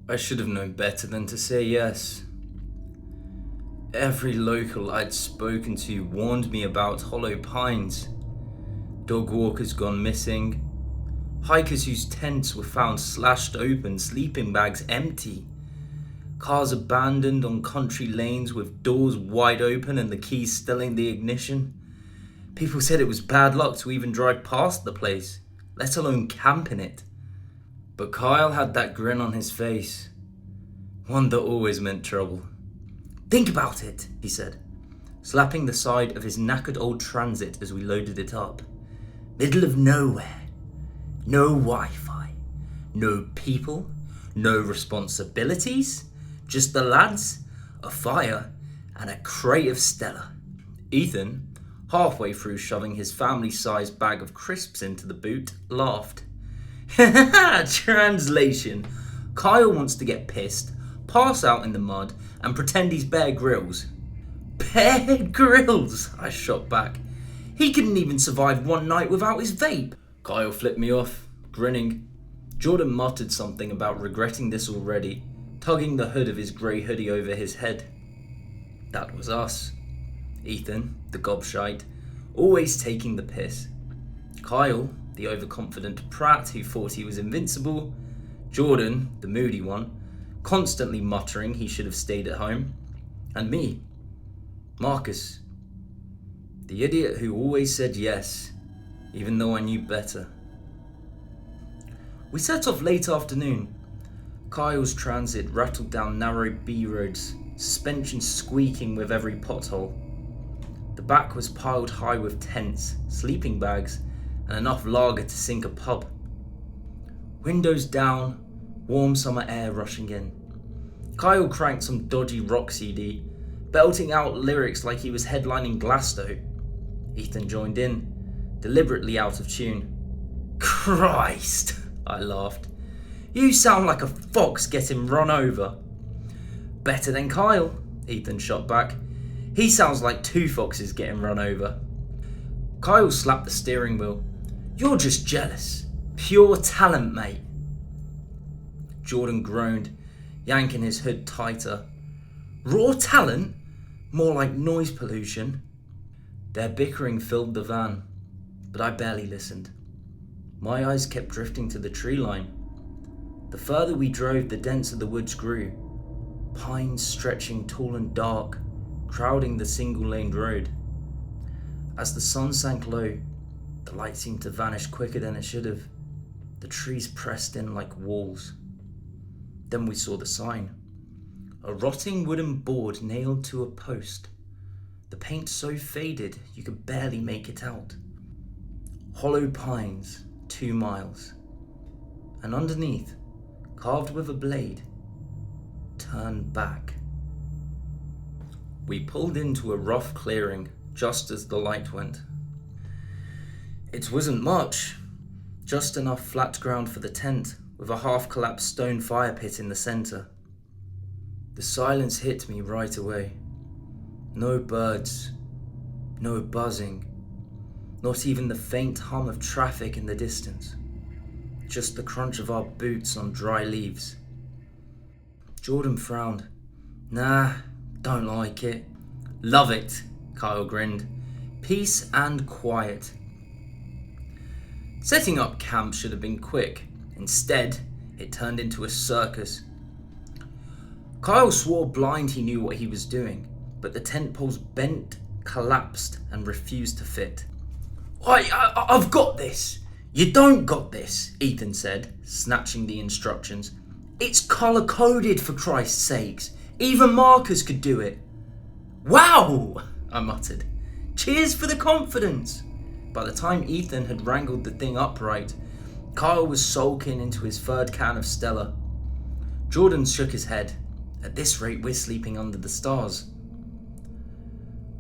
I should have known better than to say yes. Every local I'd spoken to warned me about hollow pines, dog walkers gone missing, hikers whose tents were found slashed open, sleeping bags empty, cars abandoned on country lanes with doors wide open and the keys still in the ignition. People said it was bad luck to even drive past the place, let alone camp in it. But Kyle had that grin on his face, one that always meant trouble. "Think about it," he said, slapping the side of his knackered old Transit as we loaded it up. "Middle of nowhere. No Wi-Fi. No people. No responsibilities. Just the lads, a fire, and a crate of Stella." Ethan, halfway through shoving his family-sized bag of crisps into the boot, laughed. Translation: Kyle wants to get pissed, pass out in the mud, and pretend he's Bear Grylls. Bear Grylls, I shot back. He couldn't even survive one night without his vape. Kyle flipped me off, grinning. Jordan muttered something about regretting this already, tugging the hood of his grey hoodie over his head. That was us. Ethan, the gobshite, always taking the piss. Kyle, the overconfident prat who thought he was invincible. Jordan, the moody one, constantly muttering he should have stayed at home. And me, Marcus, the idiot who always said yes, even though I knew better. We set off late afternoon. Kyle's Transit rattled down narrow B roads, suspension squeaking with every pothole. The back was piled high with tents, sleeping bags, and enough lager to sink a pub. Windows down, warm summer air rushing in. Kyle cranked some dodgy rock CD, belting out lyrics like he was headlining Glasto. Ethan joined in, deliberately out of tune. "Christ," I laughed. "You sound like a fox getting run over." "Better than Kyle," Ethan shot back. "He sounds like two foxes getting run over." Kyle slapped the steering wheel. "You're just jealous. Pure talent, mate." Jordan groaned, yanking his hood tighter. "Raw talent? More like noise pollution." Their bickering filled the van, but I barely listened. My eyes kept drifting to the tree line. The further we drove, the denser the woods grew, pines stretching tall and dark, crowding the single-laned road. As the sun sank low, the light seemed to vanish quicker than it should have. The trees pressed in like walls. Then we saw the sign. A rotting wooden board nailed to a post. The paint so faded you could barely make it out. Hollow pines, 2 miles. And underneath, carved with a blade, turn back. We pulled into a rough clearing just as the light went. It wasn't much, just enough flat ground for the tent, with a half-collapsed stone fire pit in the centre. The silence hit me right away. No birds, no buzzing, not even the faint hum of traffic in the distance. Just the crunch of our boots on dry leaves. Jordan frowned. "Nah, don't like it." "Love it," Kyle grinned. "Peace and quiet." Setting up camp should have been quick. Instead, it turned into a circus. Kyle swore blind he knew what he was doing, but the tent poles bent, collapsed, and refused to fit. I've got this." "You don't got this," Ethan said, snatching the instructions. "It's colour-coded, for Christ's sakes. Even Marcus could do it." "Wow," I muttered. "Cheers for the confidence." By the time Ethan had wrangled the thing upright, Kyle was sulking into his third can of Stella. Jordan shook his head. "At this rate, we're sleeping under the stars."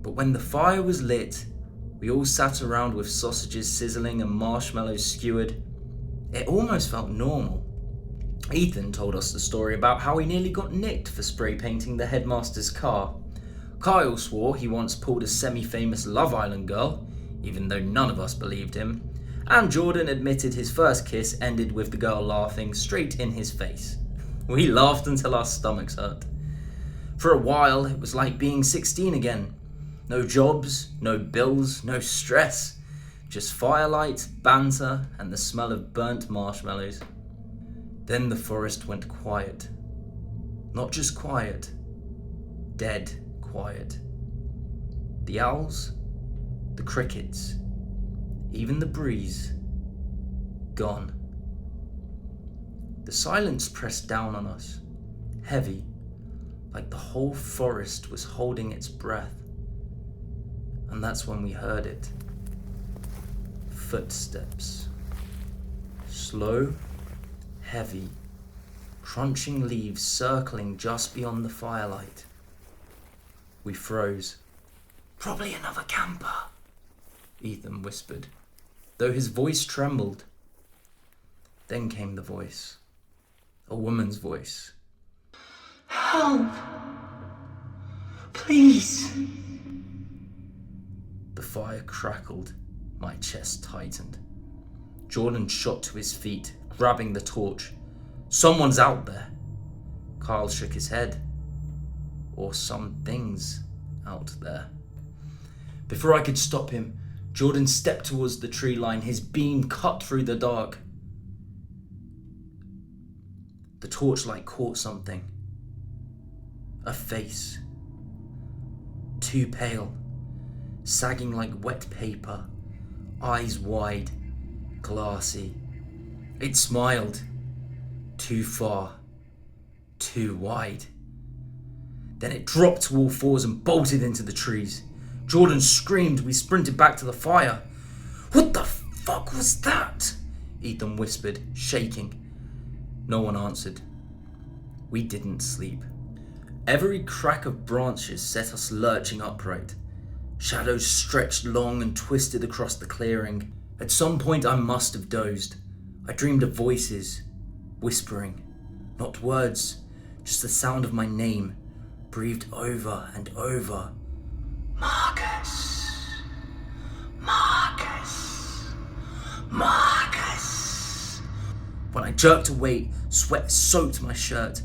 But when the fire was lit, we all sat around with sausages sizzling and marshmallows skewered. It almost felt normal. Ethan told us the story about how he nearly got nicked for spray painting the headmaster's car. Kyle swore he once pulled a semi-famous Love Island girl, even though none of us believed him, and Jordan admitted his first kiss ended with the girl laughing straight in his face. We laughed until our stomachs hurt. For a while, it was like being 16 again. No jobs, no bills, no stress. Just firelight, banter, and the smell of burnt marshmallows. Then the forest went quiet. Not just quiet, dead quiet. The owls, the crickets, even the breeze, gone. The silence pressed down on us, heavy, like the whole forest was holding its breath. And that's when we heard it. Footsteps. Slow, heavy, crunching leaves circling just beyond the firelight. We froze. "Probably another camper," Ethan whispered, though his voice trembled. Then came the voice. A woman's voice. "Help! Please!" The fire crackled. My chest tightened. Jordan shot to his feet, grabbing the torch. "Someone's out there." Carl shook his head. Or something's out there. Before I could stop him, Jordan stepped towards the tree line, his beam cut through the dark. The torchlight caught something. A face. Too pale, sagging like wet paper, eyes wide, glassy. It smiled. Too far, too wide. Then it dropped to all fours and bolted into the trees. Jordan screamed. We sprinted back to the fire. "What the fuck was that?" Ethan whispered, shaking. No one answered. We didn't sleep. Every crack of branches set us lurching upright. Shadows stretched long and twisted across the clearing. At some point I must have dozed. I dreamed of voices, whispering. Not words, just the sound of my name, breathed over and over. "Marcus! Marcus! Marcus!" When I jerked awake, sweat soaked my shirt.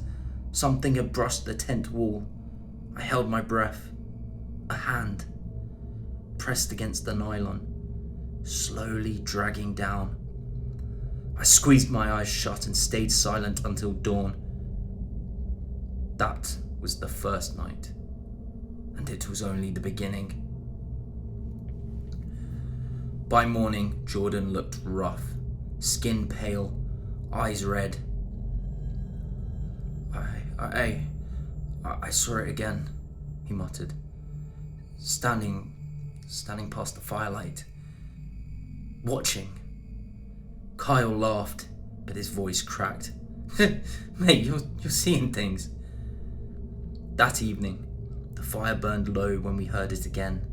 Something had brushed the tent wall. I held my breath. A hand pressed against the nylon, slowly dragging down. I squeezed my eyes shut and stayed silent until dawn. That was the first night, and it was only the beginning. By morning, Jordan looked rough, skin pale, eyes red. I saw it again, he muttered, standing past the firelight, watching. Kyle laughed, but his voice cracked. "Mate, you're seeing things." That evening, the fire burned low when we heard it again.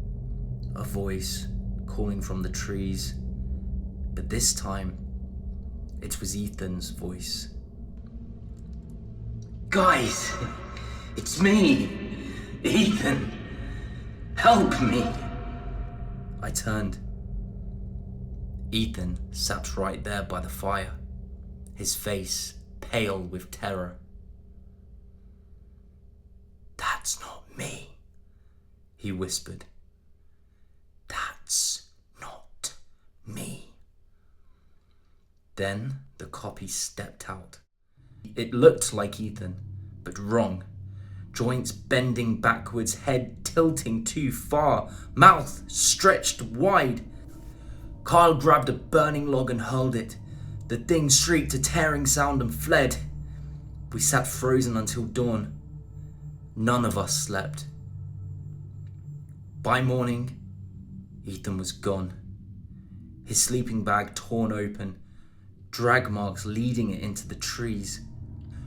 A voice calling from the trees. But this time, it was Ethan's voice. "Guys, it's me, Ethan. Help me." I turned. Ethan sat right there by the fire, his face pale with terror. "That's not me," he whispered. "That's not me." Then the copy stepped out. It looked like Ethan, but wrong. Joints bending backwards, head tilting too far, mouth stretched wide. Kyle grabbed a burning log and hurled it. The thing shrieked a tearing sound and fled. We sat frozen until dawn. None of us slept. By morning, Ethan was gone. His sleeping bag torn open, drag marks leading it into the trees.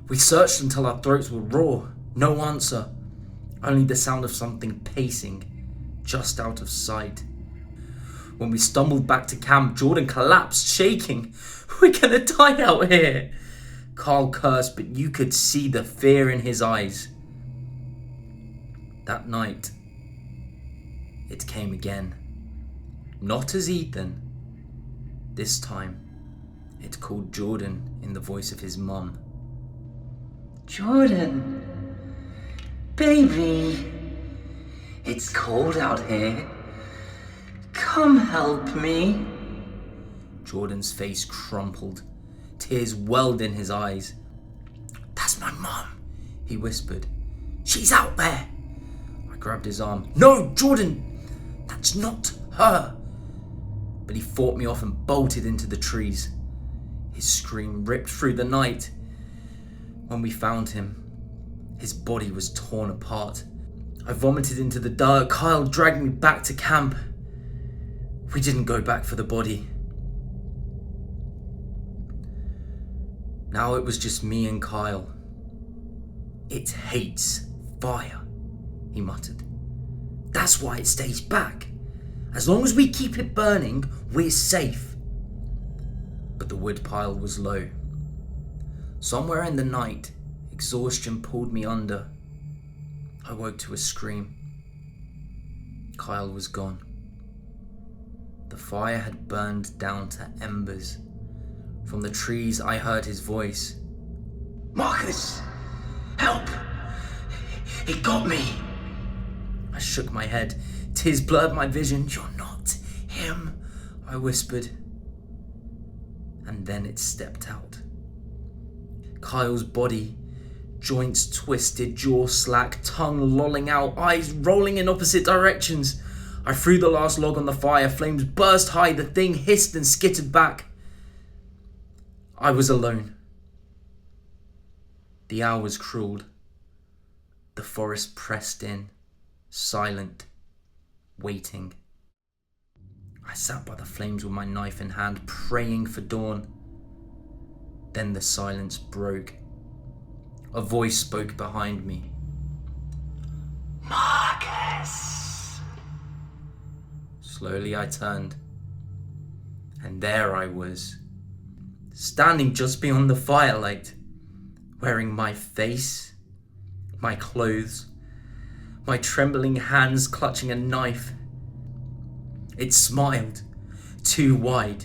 We searched until our throats were raw. No answer. Only the sound of something pacing just out of sight. When we stumbled back to camp, Jordan collapsed, shaking. "We're gonna die out here." Carl cursed, but you could see the fear in his eyes. That night, it came again. Not as Ethan. This time, it called Jordan in the voice of his mum. Jordan, baby, it's cold out here. Come help me. Jordan's face crumpled. Tears welled in his eyes. That's my mum, he whispered. She's out there. I grabbed his arm. No, Jordan, that's not her. But he fought me off and bolted into the trees. His scream ripped through the night. When we found him, his body was torn apart. I vomited into the dirt. Kyle dragged me back to camp. We didn't go back for the body. Now it was just me and Kyle. It hates fire, he muttered. That's why it stays back. As long as we keep it burning, we're safe. But the wood pile was low. Somewhere in the night, exhaustion pulled me under. I woke to a scream. Kyle was gone. The fire had burned down to embers. From the trees, I heard his voice. Marcus, help! It got me! I shook my head. Tears blurred my vision. You're not him, I whispered. And then it stepped out. Kyle's body, joints twisted, jaw slack, tongue lolling out, eyes rolling in opposite directions. I threw the last log on the fire, flames burst high, the thing hissed and skittered back. I was alone. The hours crawled. The forest pressed in, silent, waiting. I sat by the flames with my knife in hand, praying for dawn. Then the silence broke. A voice spoke behind me. Marcus! Slowly I turned, and there I was, standing just beyond the firelight, wearing my face, my clothes, my trembling hands clutching a knife. It smiled, too wide.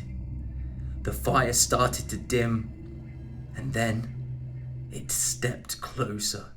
The fire started to dim, and then it stepped closer.